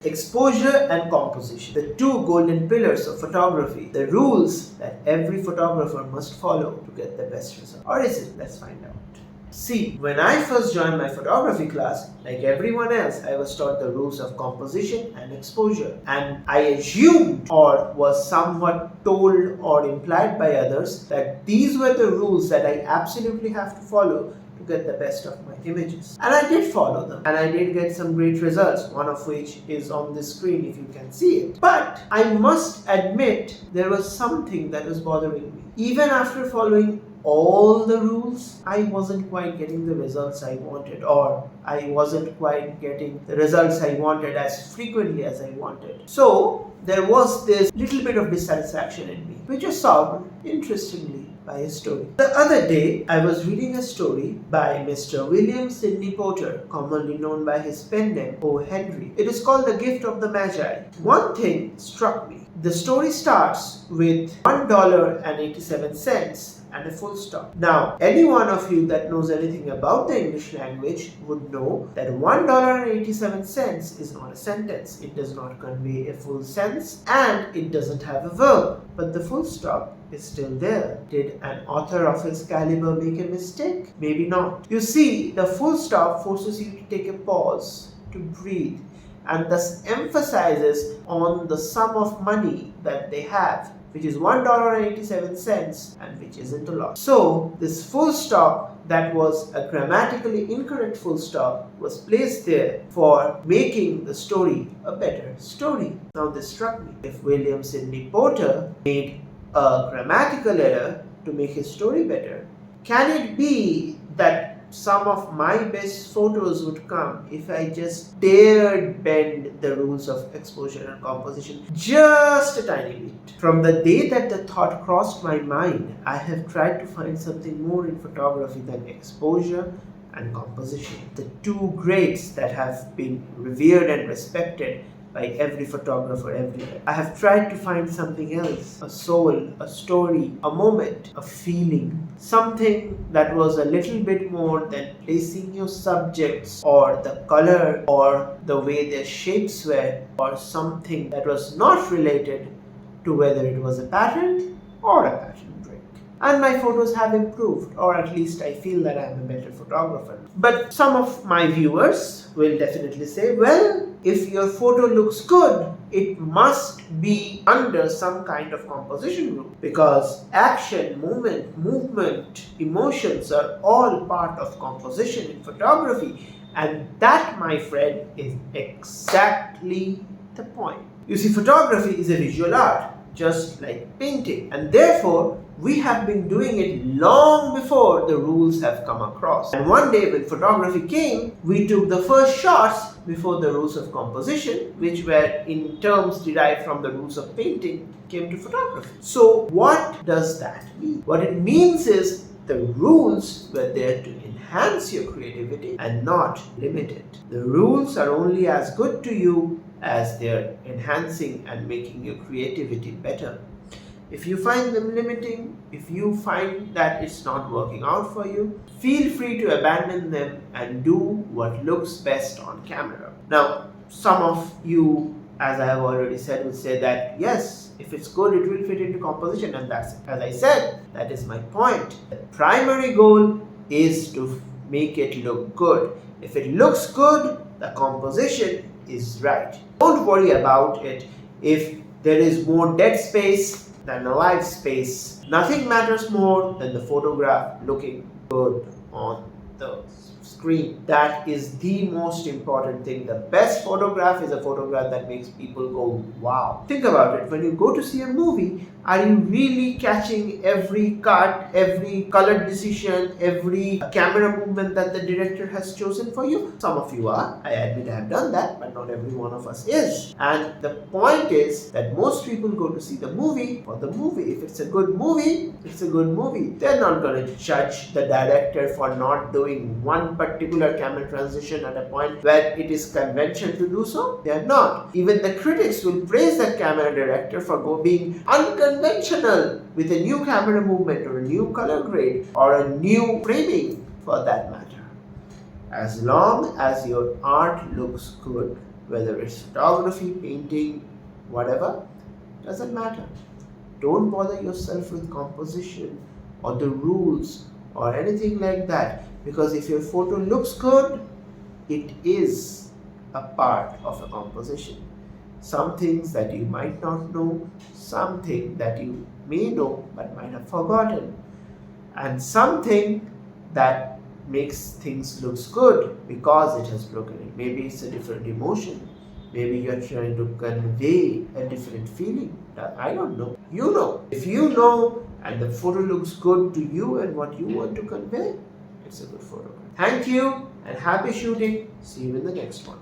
Exposure and composition, the two golden pillars of photography, the rules that every photographer must follow to get the best result. Or is it? Let's find out. See, when I first joined my photography class, like everyone else, I was taught the rules of composition and exposure. And I assumed or was somewhat told or implied by others that these were the rules that I absolutely have to follow to get the best of my images. And I did follow them. And I did get some great results, one of which is on this screen if you can see it. But I must admit there was something that was bothering me. Even after following all the rules, I wasn't quite getting the results I wanted, or I wasn't quite getting the results I wanted as frequently as I wanted. So there was this little bit of dissatisfaction in me, which was solved, interestingly, by a story. The other day, I was reading a story by Mr. William Sidney Porter, commonly known by his pen name O. Henry. It is called The Gift of the Magi. One thing struck me. The story starts with $1.87 and a full stop. Now, any one of you that knows anything about the English language would know that $1.87 is not a sentence. It does not convey a full sense and it doesn't have a verb. But the full stop is still there. Did an author of his caliber make a mistake? Maybe not. You see, the full stop forces you to take a pause, to breathe, and thus emphasizes on the sum of money that they have, which is $1.87 and which isn't a lot. So this full stop that was a grammatically incorrect full stop was placed there for making the story a better story. Now this struck me. If William Sidney Porter made a grammatical error to make his story better, can it be that some of my best photos would come if I just dared bend the rules of exposure and composition just a tiny bit? From the day that the thought crossed my mind, I have tried to find something more in photography than exposure and composition, the two greats that have been revered and respected by every photographer everywhere. I have tried to find something else, a soul, a story, a moment, a feeling, something that was a little bit more than placing your subjects or the color or the way their shapes were, or something that was not related to whether it was a pattern or a pattern break. And my photos have improved, or at least I feel that I am a better photographer. But some of my viewers will definitely say, well, if your photo looks good, it must be under some kind of composition rule, because action, movement, emotions are all part of composition in photography. And that, my friend, is exactly the point. You see, photography is a visual art, just like painting, and therefore we have been doing it long before the rules have come across. And one day when photography came, we took the first shots before the rules of composition, which were in terms derived from the rules of painting, came to photography. So what does that mean? What it means is the rules were there to enhance your creativity and not limit it. The rules are only as good to you as they're enhancing and making your creativity better. If you find them limiting, if you find that it's not working out for you, feel free to abandon them and do what looks best on camera. Now, some of you, as I have already said, will say that yes, if it's good, it will fit into composition, and that's it. As I said, that is my point. The primary goal is to make it look good. If it looks good, the composition is right. Don't worry about it if there is more dead space than a live space. Nothing matters more than the photograph looking good on the screen. That is the most important thing. The best photograph is a photograph that makes people go, wow. Think about it. When you go to see a movie, are you really catching every cut, every colored decision, every camera movement that the director has chosen for you? Some of you are. I admit I have done that, but not every one of us is. And the point is that most people go to see the movie for the movie. If it's a good movie, it's a good movie. They're not going to judge the director for not doing one particular camera transition at a point where it is conventional to do so. They are not. Even the critics will praise the camera director for being unconventional with a new camera movement or a new color grade or a new framing for that matter. As long as your art looks good, whether it's photography, painting, whatever, doesn't matter. Don't bother yourself with composition or the rules or anything like that, because if your photo looks good, it is a part of a composition. Some things that you might not know, something that you may know but might have forgotten, and something that makes things looks good because it has broken it. Maybe it's a different emotion. Maybe you're trying to convey a different feeling. I don't know. You know. If you know and the photo looks good to you and what you want to convey, it's a good photo. Thank you and happy shooting. See you in the next one.